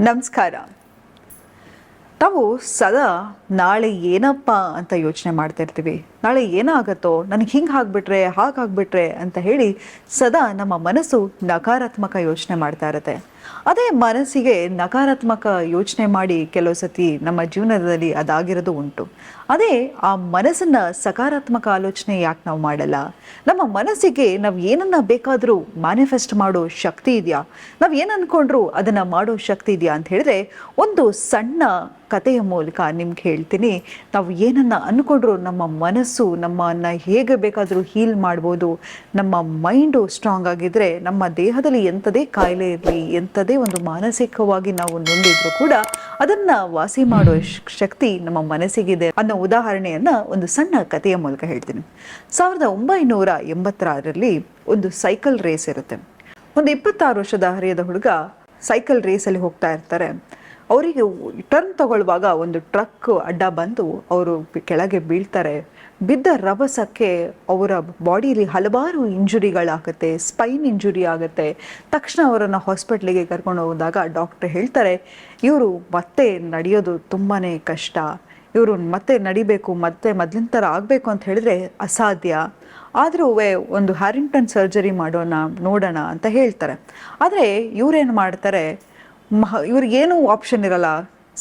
ನಮಸ್ಕಾರ. ನಾವು ಸದಾ ನಾಳೆ ಏನಪ್ಪ ಅಂತ ಯೋಚನೆ ಮಾಡ್ತಾ ಇರ್ತೀವಿ. ನಾಳೆ ಏನಾಗತ್ತೋ, ನನಗೆ ಹಿಂಗೆ ಆಗ್ಬಿಟ್ರೆ ಹಾಗಾಗ್ಬಿಟ್ರೆ ಅಂತ ಹೇಳಿ ಸದಾ ನಮ್ಮ ಮನಸ್ಸು ನಕಾರಾತ್ಮಕ ಯೋಚನೆ ಮಾಡ್ತಾ ಇರುತ್ತೆ. ಅದೇ ಮನಸ್ಸಿಗೆ ನಕಾರಾತ್ಮಕ ಯೋಚನೆ ಮಾಡಿ ಕೆಲವು ಸತಿ ನಮ್ಮ ಜೀವನದಲ್ಲಿ ಅದಾಗಿರೋದು ಉಂಟು. ಅದೇ ಆ ಮನಸ್ಸನ್ನ ಸಕಾರಾತ್ಮಕ ಆಲೋಚನೆ ಯಾಕೆ ನಾವು ಮಾಡಲ್ಲ? ನಮ್ಮ ಮನಸ್ಸಿಗೆ ನಾವು ಏನನ್ನ ಬೇಕಾದರೂ ಮ್ಯಾನಿಫೆಸ್ಟ್ ಮಾಡೋ ಶಕ್ತಿ ಇದೆಯಾ? ನಾವು ಏನು ಅನ್ಕೊಂಡ್ರು ಅದನ್ನ ಮಾಡೋ ಶಕ್ತಿ ಇದೆಯಾ ಅಂತ ಹೇಳಿದ್ರೆ, ಒಂದು ಸಣ್ಣ ಕಥೆಯ ಮೂಲಕ ನಿಮ್ಗೆ ಹೇಳ್ತೀನಿ. ನಾವು ಏನನ್ನ ಅನ್ಕೊಂಡ್ರು ನಮ್ಮ ಮನಸ್ಸು ನಮ್ಮನ್ನ ಹೇಗೆ ಬೇಕಾದರೂ ಹೀಲ್ ಮಾಡ್ಬೋದು. ನಮ್ಮ ಮೈಂಡು ಸ್ಟ್ರಾಂಗ್ ಆಗಿದ್ರೆ ನಮ್ಮ ದೇಹದಲ್ಲಿ ಎಂಥದೇ ಕಾಯಿಲೆ ಇರಲಿ, ಎಂಥದೇ ಒಂದು ಮಾನಸಿಕವಾಗಿ ನಾವು ನೊಂದಿದ್ರು ಕೂಡ ಅದನ್ನ ವಾಸಿ ಮಾಡೋ ಶಕ್ತಿ ನಮ್ಮ ಮನಸ್ಸಿಗಿದೆ ಅನ್ನೋ ಉದಾಹರಣೆಯನ್ನ ಒಂದು ಸಣ್ಣ ಕಥೆಯ ಮೂಲಕ ಹೇಳ್ತೀನಿ. 1986ರಲ್ಲಿ ಒಂದು ಸೈಕಲ್ ರೇಸ್ ಇರುತ್ತೆ. ಒಂದು 26 ವರ್ಷದ ಹರಿಯದ ಹುಡುಗ ಸೈಕಲ್ ರೇಸಲ್ಲಿ ಹೋಗ್ತಾ ಇರ್ತಾರೆ. ಅವರಿಗೆ ಟರ್ನ್ ತಗೊಳ್ಳುವಾಗ ಒಂದು ಟ್ರಕ್ ಅಡ್ಡ ಬಂದು ಅವರು ಕೆಳಗೆ ಬೀಳ್ತಾರೆ. ಬಿದ್ದ ರಭಸಕ್ಕೆ ಅವರ ಬಾಡಿಯಲ್ಲಿ ಹಲವಾರು ಇಂಜುರಿಗಳಾಗುತ್ತೆ, ಸ್ಪೈನ್ ಇಂಜುರಿ ಆಗುತ್ತೆ. ತಕ್ಷಣ ಅವರನ್ನು ಹಾಸ್ಪಿಟ್ಲಿಗೆ ಕರ್ಕೊಂಡು ಹೋದಾಗ ಡಾಕ್ಟರ್ ಹೇಳ್ತಾರೆ, ಇವರು ಮತ್ತೆ ನಡೆಯೋದು ತುಂಬಾ ಕಷ್ಟ, ಇವರು ಮತ್ತೆ ನಡಿಬೇಕು, ಮತ್ತೆ ಮೊದಲಿನ ಥರ ಆಗಬೇಕು ಅಂತ ಹೇಳಿದ್ರೆ ಅಸಾಧ್ಯ. ಆದರೂ ಒಂದು ಹ್ಯಾರಿಂಗ್ಟನ್ ಸರ್ಜರಿ ನೋಡೋಣ ಅಂತ ಹೇಳ್ತಾರೆ. ಆದರೆ ಇವರೇನು ಮಾಡ್ತಾರೆ, ಇವ್ರಿಗೇನು ಆಪ್ಷನ್ ಇರಲ್ಲ,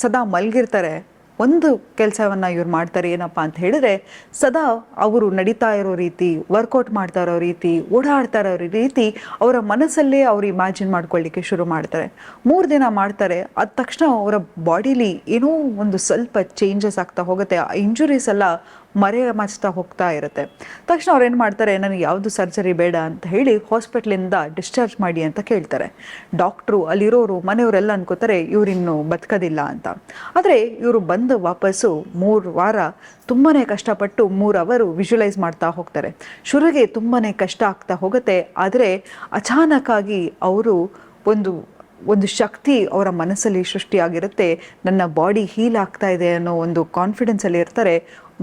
ಸದಾ ಮಲಗಿರ್ತಾರೆ. ಒಂದು ಕೆಲಸವನ್ನು ಇವ್ರು ಮಾಡ್ತಾರೆ, ಏನಪ್ಪ ಅಂತ ಹೇಳಿದ್ರೆ ಸದಾ ಅವರು ನಡೀತಾ ಇರೋ ರೀತಿ, ವರ್ಕೌಟ್ ಮಾಡ್ತಾ ಇರೋ ರೀತಿ, ಓಡಾಡ್ತಾ ಇರೋ ರೀತಿ ಅವರ ಮನಸ್ಸಲ್ಲೇ ಅವ್ರು ಇಮ್ಯಾಜಿನ್ ಮಾಡ್ಕೊಳ್ಳಿಕ್ಕೆ ಶುರು ಮಾಡ್ತಾರೆ. 3 ದಿನ ಮಾಡ್ತಾರೆ. ಅದ ತಕ್ಷಣ ಅವರ ಬಾಡಿಲಿ ಏನೋ ಒಂದು ಸ್ವಲ್ಪ ಚೇಂಜಸ್ ಆಗ್ತಾ ಹೋಗುತ್ತೆ. ಆ ಇಂಜುರೀಸ್ ಎಲ್ಲ ಮರೆಮಾಚ್ತಾ ಹೋಗ್ತಾ ಇರುತ್ತೆ. ತಕ್ಷಣ ಅವ್ರು ಏನು ಮಾಡ್ತಾರೆ, ನನಗೆ ಯಾವುದು ಸರ್ಜರಿ ಬೇಡ ಅಂತ ಹೇಳಿ ಹಾಸ್ಪಿಟ್ಲಿಂದ ಡಿಸ್ಚಾರ್ಜ್ ಮಾಡಿ ಅಂತ ಕೇಳ್ತಾರೆ. ಡಾಕ್ಟ್ರು, ಅಲ್ಲಿರೋರು, ಮನೆಯವರೆಲ್ಲ ಅನ್ಕೋತಾರೆ ಇವರಿನ್ನು ಬದುಕೋದಿಲ್ಲ ಅಂತ. ಆದರೆ ಇವರು ಬಂದು ವಾಪಸ್ಸು 3 ವಾರ ತುಂಬಾ ಕಷ್ಟಪಟ್ಟು 3 ಅವರು ವಿಜುವಲೈಸ್ ಮಾಡ್ತಾ ಹೋಗ್ತಾರೆ. ಶುರುವಿಗೆ ತುಂಬಾ ಕಷ್ಟ ಆಗ್ತಾ ಹೋಗುತ್ತೆ. ಆದರೆ ಅಚಾನಕ್ಕಾಗಿ ಅವರು ಒಂದು ಶಕ್ತಿ ಅವರ ಮನಸ್ಸಲ್ಲಿ ಸೃಷ್ಟಿಯಾಗಿರುತ್ತೆ. ನನ್ನ ಬಾಡಿ ಹೀಲ್ ಆಗ್ತಾ ಇದೆ ಅನ್ನೋ ಒಂದು ಕಾನ್ಫಿಡೆನ್ಸಲ್ಲಿ ಇರ್ತಾರೆ.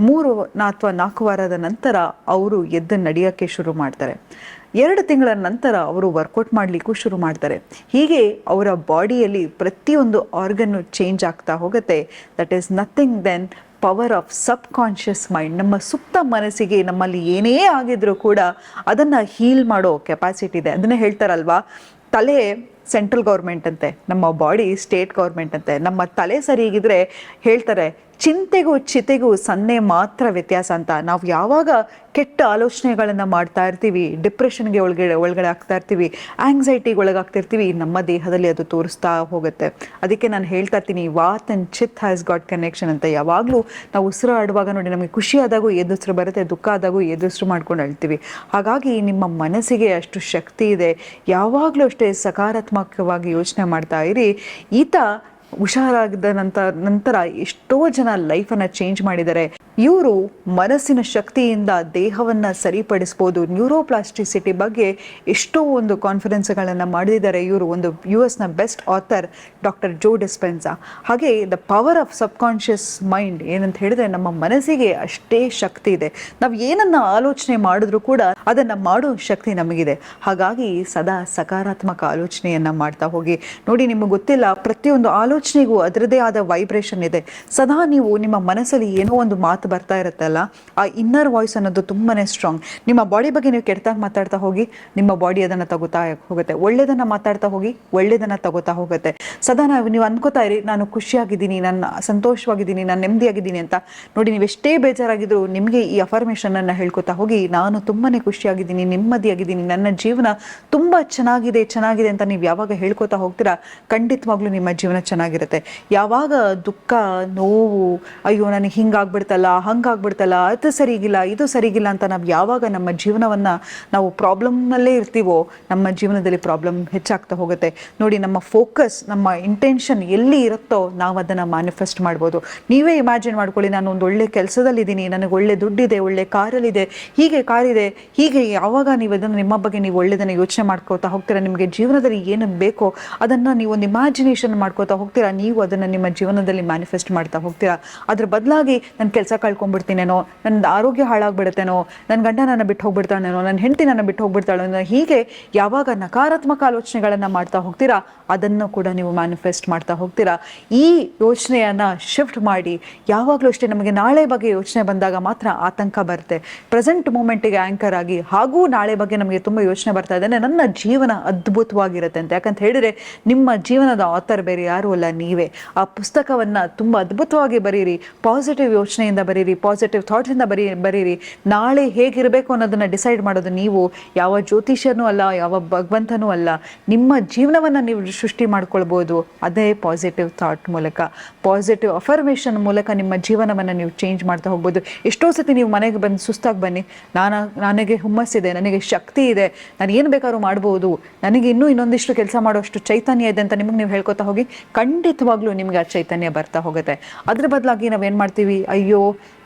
3 ಅಥವಾ 4 ವಾರದ ನಂತರ ಅವರು ಎದ್ದು ನಡೆಯೋಕ್ಕೆ ಶುರು ಮಾಡ್ತಾರೆ. 2 ತಿಂಗಳ ನಂತರ ಅವರು ವರ್ಕೌಟ್ ಮಾಡಲಿಕ್ಕೂ ಶುರು ಮಾಡ್ತಾರೆ. ಹೀಗೆ ಅವರ ಬಾಡಿಯಲ್ಲಿ ಪ್ರತಿಯೊಂದು ಆರ್ಗನ್ನು ಚೇಂಜ್ ಆಗ್ತಾ ಹೋಗುತ್ತೆ. That is nothing than power of subconscious mind. ನಮ್ಮ ಸುಪ್ತ ಮನಸ್ಸಿಗೆ ನಮ್ಮಲ್ಲಿ ಏನೇ ಆಗಿದ್ರೂ ಕೂಡ ಅದನ್ನು ಹೀಲ್ ಮಾಡೋ ಕೆಪಾಸಿಟಿ ಇದೆ. ಅದನ್ನೇ ಹೇಳ್ತಾರಲ್ವಾ, ತಲೆ ಸೆಂಟ್ರಲ್ ಗೌರ್ಮೆಂಟ್ ಅಂತೆ, ನಮ್ಮ ಬಾಡಿ ಸ್ಟೇಟ್ ಗೌರ್ಮೆಂಟ್ ಅಂತೆ. ನಮ್ಮ ತಲೆ ಸರಿಗಿದ್ರೆ ಹೇಳ್ತಾರೆ, ಚಿಂತೆಗೂ ಚಿತೆಗೂ ಸನ್ನೆ ಮಾತ್ರ ವ್ಯತ್ಯಾಸ ಅಂತ. ನಾವು ಯಾವಾಗ ಕೆಟ್ಟ ಆಲೋಚನೆಗಳನ್ನು ಮಾಡ್ತಾ ಇರ್ತೀವಿ, ಡಿಪ್ರೆಷನ್ಗೆ ಒಳಗಡೆ ಆಗ್ತಾ ಇರ್ತೀವಿ, ಆಂಗ್ಸೈಟಿಗೆ ಒಳಗಾಗ್ತಿರ್ತೀವಿ, ನಮ್ಮ ದೇಹದಲ್ಲಿ ಅದು ತೋರಿಸ್ತಾ ಹೋಗುತ್ತೆ. ಅದಕ್ಕೆ ನಾನು ಹೇಳ್ತಾ ಇರ್ತೀನಿ, ವಾತ್ ಆ್ಯಂಡ್ ಚಿತ್ ಹ್ಯಾಸ್ ಗಾಟ್ ಕನೆಕ್ಷನ್ ಅಂತ. ಯಾವಾಗಲೂ ನಾವು ಉಸಿರು ಆಡುವಾಗ ನೋಡಿ, ನಮಗೆ ಖುಷಿ ಆದಾಗೂ ಎದುರು ಬರುತ್ತೆ, ದುಃಖ ಆದಾಗೂ ಎದುರು ಮಾಡ್ಕೊಂಡು ಅಳ್ತೀವಿ. ಹಾಗಾಗಿ ನಿಮ್ಮ ಮನಸ್ಸಿಗೆ ಅಷ್ಟು ಶಕ್ತಿ ಇದೆ. ಯಾವಾಗಲೂ ಅಷ್ಟೇ ಸಕಾರಾತ್ಮಕವಾಗಿ ಯೋಚನೆ ಮಾಡ್ತಾ ಇರಿ. ಈತ ಹುಷಾರಾಗಿದ್ದ ನಂತರ ಎಷ್ಟೋ ಜನ ಲೈಫನ್ನು ಚೇಂಜ್ ಮಾಡಿದ್ದಾರೆ. ಇವರು ಮನಸ್ಸಿನ ಶಕ್ತಿಯಿಂದ ದೇಹವನ್ನು ಸರಿಪಡಿಸ್ಬೋದು. ನ್ಯೂರೋಪ್ಲಾಸ್ಟಿಸಿಟಿ ಬಗ್ಗೆ ಎಷ್ಟೋ ಒಂದು ಕಾನ್ಫರೆನ್ಸ್ಗಳನ್ನು ಮಾಡಿದ್ದಾರೆ. ಇವರು ಒಂದು US ಬೆಸ್ಟ್ ಆಥರ್ ಡಾಕ್ಟರ್ ಜೋ ಡಿಸ್ಪೆನ್ಸಾ. ಹಾಗೆ the power of subconscious mind ಏನಂತ ಹೇಳಿದ್ರೆ, ನಮ್ಮ ಮನಸ್ಸಿಗೆ ಅಷ್ಟೇ ಶಕ್ತಿ ಇದೆ. ನಾವು ಏನನ್ನ ಆಲೋಚನೆ ಮಾಡಿದ್ರೂ ಕೂಡ ಅದನ್ನು ಮಾಡೋ ಶಕ್ತಿ ನಮಗಿದೆ. ಹಾಗಾಗಿ ಸದಾ ಸಕಾರಾತ್ಮಕ ಆಲೋಚನೆಯನ್ನು ಮಾಡ್ತಾ ಹೋಗಿ. ನೋಡಿ, ನಿಮಗೆ ಗೊತ್ತಿಲ್ಲ, ಪ್ರತಿಯೊಂದು ಆಲೋಚನೆಗೂ ಅದರದೇ ಆದ ವೈಬ್ರೇಷನ್ ಇದೆ. ಸದಾ ನೀವು ನಿಮ್ಮ ಮನಸ್ಸಲ್ಲಿ ಏನೋ ಒಂದು ಮಾತು ಬರ್ತಾ ಇರುತ್ತಲ್ಲ, ಆ ಇನ್ನರ್ ವಾಯ್ಸ್ ಅನ್ನೋದು ತುಂಬಾನೇ ಸ್ಟ್ರಾಂಗ್. ನಿಮ್ಮ ಬಾಡಿ ಬಗ್ಗೆ ನೀವು ಕೆಟ್ಟದಾಗ ಮಾತಾಡ್ತಾ ಹೋಗಿ, ನಿಮ್ಮ ಬಾಡಿ ಅದನ್ನು ತಗೋತಾ ಹೋಗುತ್ತೆ. ಒಳ್ಳೇದನ್ನ ಮಾತಾಡ್ತಾ ಹೋಗಿ, ಒಳ್ಳೇದನ್ನ ತಗೋತಾ ಹೋಗುತ್ತೆ. ಸದಾ ನೀವು ಅನ್ಕೋತಾ ಇರಿ, ನಾನು ಖುಷಿಯಾಗಿದ್ದೀನಿ, ನಾನು ಸಂತೋಷವಾಗಿದ್ದೀನಿ, ನಾನು ನೆಮ್ಮದಿಯಾಗಿದ್ದೀನಿ ಅಂತ. ನೋಡಿ, ನೀವು ಎಷ್ಟೇ ಬೇಜಾರಾಗಿದ್ರು ನಿಮಗೆ ಈ ಅಫರ್ಮೇಷನ್ ಅನ್ನ ಹೇಳ್ಕೊತಾ ಹೋಗಿ, ನಾನು ತುಂಬಾನೇ ಖುಷಿಯಾಗಿದ್ದೀನಿ, ನೆಮ್ಮದಿಯಾಗಿದ್ದೀನಿ, ನನ್ನ ಜೀವನ ತುಂಬಾ ಚೆನ್ನಾಗಿದೆ ಅಂತ ನೀವು ಯಾವಾಗ ಹೇಳ್ಕೊತಾ ಹೋಗ್ತೀರಾ, ಖಂಡಿತವಾಗ್ಲೂ ನಿಮ್ಮ ಜೀವನ ಚೆನ್ನಾಗಿರುತ್ತೆ. ಯಾವಾಗ ದುಃಖ, ನೋವು, ಅಯ್ಯೋ ನನಗೆ ಹಿಂಗಾಗ್ಬಿಡ್ತಲ್ಲ, ಹಂಗಾಗ್ಬಿಡ್ತಲ್ಲ, ಅದು ಸರಿಗಿಲ್ಲ, ಇದು ಸರಿಗಿಲ್ಲ ಅಂತ ನಾವು ಯಾವಾಗ ನಮ್ಮ ಜೀವನವನ್ನು ನಾವು ಪ್ರಾಬ್ಲಮ್ನಲ್ಲೇ ಇರ್ತೀವೋ, ನಮ್ಮ ಜೀವನದಲ್ಲಿ ಪ್ರಾಬ್ಲಮ್ ಹೆಚ್ಚಾಗ್ತಾ ಹೋಗುತ್ತೆ. ನೋಡಿ, ನಮ್ಮ ಫೋಕಸ್, ನಮ್ಮ ಇಂಟೆನ್ಷನ್ ಎಲ್ಲಿ ಇರುತ್ತೋ ನಾವು ಅದನ್ನು ಮ್ಯಾನಿಫೆಸ್ಟ್ ಮಾಡ್ಬೋದು. ನೀವೇ ಇಮ್ಯಾಜಿನ್ ಮಾಡ್ಕೊಳ್ಳಿ, ನಾನು ಒಂದು ಒಳ್ಳೆ ಕೆಲಸದಲ್ಲಿದ್ದೀನಿ, ನನಗೆ ಒಳ್ಳೆ ದುಡ್ಡಿದೆ, ಒಳ್ಳೆ ಕಾರಲ್ಲಿದೆ, ಹೀಗೆ ಕಾರಿದೆ, ಹೀಗೆ ಯಾವಾಗ ನೀವು ಅದನ್ನು ನಿಮ್ಮ ಬಗ್ಗೆ ನೀವು ಒಳ್ಳೆದನ್ನು ಯೋಚನೆ ಮಾಡ್ಕೋತಾ ಹೋಗ್ತೀರಾ, ನಿಮಗೆ ಜೀವನದಲ್ಲಿ ಏನು ಬೇಕೋ ಅದನ್ನು ನೀವು ಒಂದು ಇಮ್ಯಾಜಿನೇಷನ್ ಮಾಡ್ಕೋತಾ ಹೋಗ್ತೀರಾ. ಹೋಗ್ತೀರಾ, ನೀವು ಅದನ್ನು ನಿಮ್ಮ ಜೀವನದಲ್ಲಿ ಮ್ಯಾನಿಫೆಸ್ಟ್ ಮಾಡ್ತಾ ಹೋಗ್ತೀರಾ. ಅದ್ರ ಬದಲಾಗಿ ನನ್ನ ಕೆಲಸ ಕಳ್ಕೊಂಡ್ಬಿಡ್ತೀನೇನೋ, ನನ್ನ ಆರೋಗ್ಯ ಹಾಳಾಗ್ಬಿಡುತ್ತೇನೋ, ನನ್ನ ಗಂಡ ನನ್ನ ಬಿಟ್ಟು ಹೋಗ್ಬಿಡ್ತಾನೇನೋ, ನನ್ನ ಹೆಂಡತಿ ನನ್ನ ಬಿಟ್ಟು ಹೋಗ್ಬಿಡ್ತಾಳೋ, ಹೀಗೆ ಯಾವಾಗ ನಕಾರಾತ್ಮಕ ಆಲೋಚನೆಗಳನ್ನು ಮಾಡ್ತಾ ಹೋಗ್ತೀರಾ ಅದನ್ನು ಕೂಡ ನೀವು ಮ್ಯಾನಿಫೆಸ್ಟ್ ಮಾಡ್ತಾ ಹೋಗ್ತೀರಾ. ಈ ಯೋಚನೆಯನ್ನು ಶಿಫ್ಟ್ ಮಾಡಿ. ಯಾವಾಗಲೂ ಅಷ್ಟೇ ನಮಗೆ ನಾಳೆ ಬಗ್ಗೆ ಯೋಚನೆ ಬಂದಾಗ ಮಾತ್ರ ಆತಂಕ ಬರುತ್ತೆ. ಪ್ರೆಸೆಂಟ್ ಮೂಮೆಂಟಿಗೆ ಆ್ಯಂಕರ್ ಆಗಿ, ಹಾಗೂ ನಾಳೆ ಬಗ್ಗೆ ನಮಗೆ ತುಂಬ ಯೋಚನೆ ಬರ್ತಾ ಇದ್ದಾನೆ, ನನ್ನ ಜೀವನ ಅದ್ಭುತವಾಗಿರುತ್ತೆ ಅಂತ. ಯಾಕಂತ ಹೇಳಿದರೆ ನಿಮ್ಮ ಜೀವನದ ಆಥರ್ ಬೇರೆ ಯಾರೂ ಅಲ್ಲ, ನೀವೇ. ಆ ಪುಸ್ತಕವನ್ನು ತುಂಬ ಅದ್ಭುತವಾಗಿ ಬರೀರಿ, ಪಾಸಿಟಿವ್ ಯೋಚನೆಯಿಂದ ಬರೀರಿ, ಪಾಸಿಟಿವ್ ಥಾಟ್ಸಿಂದ ಬರೀರಿ. ನಾಳೆ ಹೇಗಿರಬೇಕು ಅನ್ನೋದನ್ನು ಡಿಸೈಡ್ ಮಾಡೋದು ನೀವು, ಯಾವ ಜ್ಯೋತಿಷ್ಯನೂ ಅಲ್ಲ, ಯಾವ ಭಗವಂತನೂ ಅಲ್ಲ. ನಿಮ್ಮ ಜೀವನವನ್ನು ನೀವು ಸೃಷ್ಟಿ ಮಾಡ್ಕೊಳ್ಬೋದು ಅದೇ ಪಾಸಿಟಿವ್ ಥಾಟ್ ಮೂಲಕ, ಪಾಸಿಟಿವ್ ಅಫರ್ಮೇಷನ್ ಮೂಲಕ ನಿಮ್ಮ ಜೀವನವನ್ನು ನೀವು ಚೇಂಜ್ ಮಾಡ್ತಾ ಹೋಗ್ಬೋದು. ಎಷ್ಟೋ ಸತಿ ನೀವು ಮನೆಗೆ ಬಂದು ಸುಸ್ತಾಗಿ ಬನ್ನಿ, ನನಗೆ ಹುಮ್ಮಸ್ಸಿದೆ, ನನಗೆ ಶಕ್ತಿ ಇದೆ, ನಾನು ಏನು ಬೇಕಾದ್ರೂ ಮಾಡ್ಬೋದು, ನನಗೆ ಇನ್ನೊಂದಿಷ್ಟು ಕೆಲಸ ಮಾಡೋಷ್ಟು ಚೈತನ್ಯ ಇದೆ ಅಂತ ನಿಮಗೆ ನೀವು ಹೇಳ್ಕೊತಾ ಹೋಗಿ, ಖಂಡಿತವಾಗ್ಲೂ ನಿಮಗೆ ಆ ಚೈತನ್ಯ ಬರ್ತಾ ಹೋಗುತ್ತೆ. ಅದ್ರ ಬದಲಾಗಿ ನಾವೇನು ಮಾಡ್ತೀವಿ, ಅಯ್ಯೋ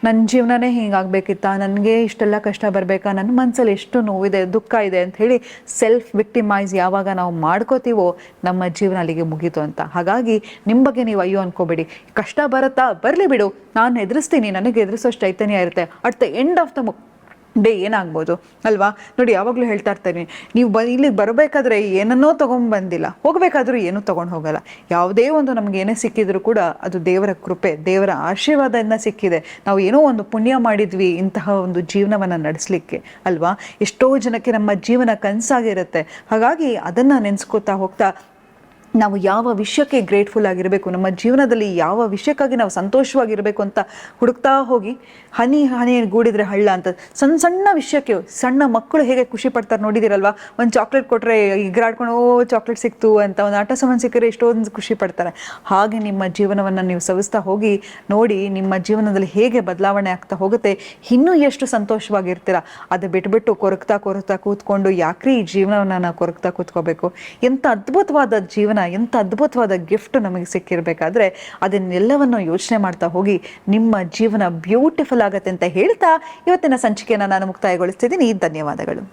ನನ್ನ ಜೀವನನೇ ಹಿಂಗಾಗಬೇಕಿತ್ತಾ, ನನಗೆ ಇಷ್ಟೆಲ್ಲ ಕಷ್ಟ ಬರಬೇಕಾ, ನನ್ನ ಮನಸ್ಸಲ್ಲಿ ಎಷ್ಟು ನೋವಿದೆ, ದುಃಖ ಇದೆ ಅಂತ ಹೇಳಿ ಸೆಲ್ಫ್ ವಿಕ್ಟಿಮೈಸ್ ಯಾವಾಗ ನಾವು ಮಾಡ್ಕೋತೀವೋ ನಮ್ಮ ಜೀವನ ಅಲ್ಲಿಗೆ ಮುಗೀತು ಅಂತ. ಹಾಗಾಗಿ ನಿಮ್ಮ ಬಗ್ಗೆ ನೀವು ಅಯ್ಯೋ ಅನ್ಕೋಬೇಡಿ. ಕಷ್ಟ ಬರುತ್ತಾ, ಬರಲಿ ಬಿಡು, ನಾನು ಎದುರಿಸ್ತೀನಿ, ನನಗೆ ಎದುರಿಸೋಷ್ಟು ಚೈತನ್ಯ ಇರುತ್ತೆ. At the end of the day ಏನಾಗ್ಬೋದು ಅಲ್ವಾ. ನೋಡಿ, ಯಾವಾಗಲೂ ಹೇಳ್ತಾ ಇರ್ತೀನಿ, ನೀವು ಇಲ್ಲಿಗೆ ಬರಬೇಕಾದ್ರೆ ಏನನ್ನೋ ತೊಗೊಂಡ್ಬಂದಿಲ್ಲ, ಹೋಗಬೇಕಾದ್ರೂ ಏನೂ ತೊಗೊಂಡು ಹೋಗಲ್ಲ. ಯಾವುದೇ ಒಂದು ನಮ್ಗೆ ಏನೇ ಸಿಕ್ಕಿದ್ರು ಕೂಡ ಅದು ದೇವರ ಕೃಪೆ, ದೇವರ ಆಶೀರ್ವಾದದಿಂದ ಸಿಕ್ಕಿದೆ. ನಾವು ಏನೋ ಒಂದು ಪುಣ್ಯ ಮಾಡಿದ್ವಿ ಇಂತಹ ಒಂದು ಜೀವನವನ್ನು ನಡೆಸಲಿಕ್ಕೆ ಅಲ್ವಾ. ಎಷ್ಟೋ ಜನಕ್ಕೆ ನಮ್ಮ ಜೀವನ ಕನಸಾಗಿರುತ್ತೆ. ಹಾಗಾಗಿ ಅದನ್ನು ನೆನೆಸ್ಕೋತಾ ಹೋಗ್ತಾ ನಾವು ಯಾವ ವಿಷಯಕ್ಕೆ ಗ್ರೇಟ್ಫುಲ್ ಆಗಿರಬೇಕು, ನಮ್ಮ ಜೀವನದಲ್ಲಿ ಯಾವ ವಿಷಯಕ್ಕಾಗಿ ನಾವು ಸಂತೋಷವಾಗಿರಬೇಕು ಅಂತ ಹುಡುಕ್ತಾ ಹೋಗಿ, ಹನಿ ಗೂಡಿದ್ರೆ ಹಳ್ಳ ಅಂತ, ಸಣ್ಣ ಸಣ್ಣ ವಿಷಯಕ್ಕೆ, ಸಣ್ಣ ಮಕ್ಕಳು ಹೇಗೆ ಖುಷಿ ಪಡ್ತಾರೆ ನೋಡಿದಿರಲ್ವಾ. ಒಂದು ಚಾಕ್ಲೇಟ್ ಕೊಟ್ಟರೆ ಇಗ್ರಾಡ್ಕೊಂಡು ಚಾಕ್ಲೇಟ್ ಸಿಕ್ತು ಅಂತ, ಒಂದು ಆಟ ಸಾಮಾನು ಸಿಕ್ಕರೆ ಎಷ್ಟೊಂದು ಖುಷಿ ಪಡ್ತಾರೆ. ಹಾಗೆ ನಿಮ್ಮ ಜೀವನವನ್ನು ನೀವು ಸವಿಸ್ತಾ ಹೋಗಿ ನೋಡಿ, ನಿಮ್ಮ ಜೀವನದಲ್ಲಿ ಹೇಗೆ ಬದಲಾವಣೆ ಆಗ್ತಾ ಹೋಗುತ್ತೆ, ಇನ್ನೂ ಎಷ್ಟು ಸಂತೋಷವಾಗಿರ್ತೀರ. ಅದು ಬಿಟ್ಬಿಟ್ಟು ಕೊರಗ್ತಾ ಕೂತ್ಕೊಂಡು ಯಾಕ್ರಿ ಈ ಜೀವನವನ್ನು ನಾವು ಕೊರಗ್ತಾ ಕೂತ್ಕೋಬೇಕು. ಎಂಥ ಅದ್ಭುತವಾದ ಜೀವನ, ಎಂಥ ಅದ್ಭುತವಾದ ಗಿಫ್ಟ್ ನಮಗೆ ಸಿಕ್ಕಿರಬೇಕಾದ್ರೆ ಅದನ್ನೆಲ್ಲವನ್ನು ಯೋಚನೆ ಮಾಡ್ತಾ ಹೋಗಿ ನಿಮ್ಮ ಜೀವನ ಬ್ಯೂಟಿಫುಲ್ ಆಗತ್ತೆ ಅಂತ ಹೇಳ್ತಾ ಇವತ್ತಿನ ಸಂಚಿಕೆಯನ್ನು ನಾನು ಮುಕ್ತಾಯಗೊಳಿಸ್ತಿದ್ದೀನಿ. ಧನ್ಯವಾದಗಳು.